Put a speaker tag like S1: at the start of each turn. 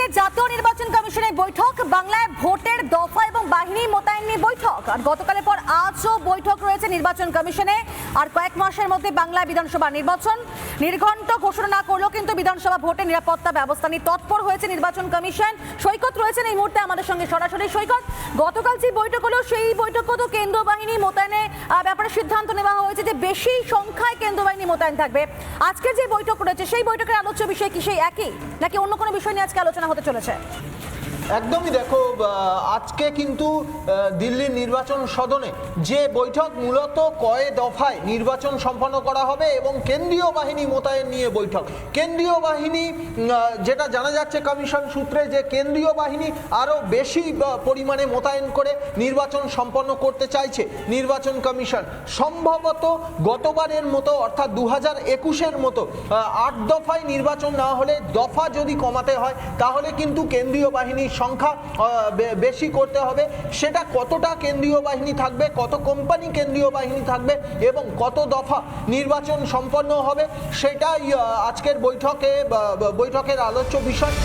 S1: একদিকে জাতীয় নির্বাচন কমিশনের বৈঠক, বাংলায় ভোটের দফা এবং বাহিনী মোতায়েন নিয়ে বৈঠক, আর গতকালের পর আজও বৈঠক রয়েছে নির্বাচন কমিশনে। আর কয়েক মাসের মধ্যে বাংলায় বিধানসভা নির্বাচন, নির্ঘণ্ট ঘোষণা না করলেও কিন্তু বিধানসভা ভোটে নিরাপত্তা ব্যবস্থা নিয়ে তৎপর হয়েছে নির্বাচন কমিশন। সৈকত রয়েছেন এই মুহূর্তে আমাদের সঙ্গে সরাসরি। সৈকত, গতকাল যে বৈঠক হলো সেই বৈঠক তো কেন্দ্র বাহিনী মোতায়েনের ব্যাপারে সিদ্ধান্ত নেওয়া হয়েছে যে বেশি সংখ্যায় কেন্দ্র বাহিনী মোতায়েন থাকবে। আজকে যে বৈঠক রয়েছে সেই বৈঠকের আলোচ্য বিষয় কি সেই একই, নাকি অন্য কোনো বিষয় নিয়ে আজকে আলোচনা হতে চলেছে?
S2: একদমই দেখো, আজকে কিন্তু দিল্লির নির্বাচন সদনে যে বৈঠক মূলত কয় দফায় নির্বাচন সম্পন্ন করা হবে এবং কেন্দ্রীয় বাহিনী মোতায়েন নিয়ে বৈঠক। কেন্দ্রীয় বাহিনী, যেটা জানা যাচ্ছে কমিশন সূত্রে, যে কেন্দ্রীয় বাহিনী আরও বেশি পরিমাণে মোতায়েন করে নির্বাচন সম্পন্ন করতে চাইছে নির্বাচন কমিশন। সম্ভবত গতবারের মতো অর্থাৎ 2021-এর মতো 8 দফায় নির্বাচন না হলে দফা যদি কমাতে হয় তাহলে কিন্তু কেন্দ্রীয় বাহিনীর সংখ্যা বেশি করতে হবে। সেটা কতটা কেন্দ্রীয় বাহিনী থাকবে, কত কোম্পানি কেন্দ্রীয় বাহিনী থাকবে এবং কত দফা নির্বাচন সম্পন্ন হবে, সেটাই আজকের বৈঠকের আলোচ্য বিষয়।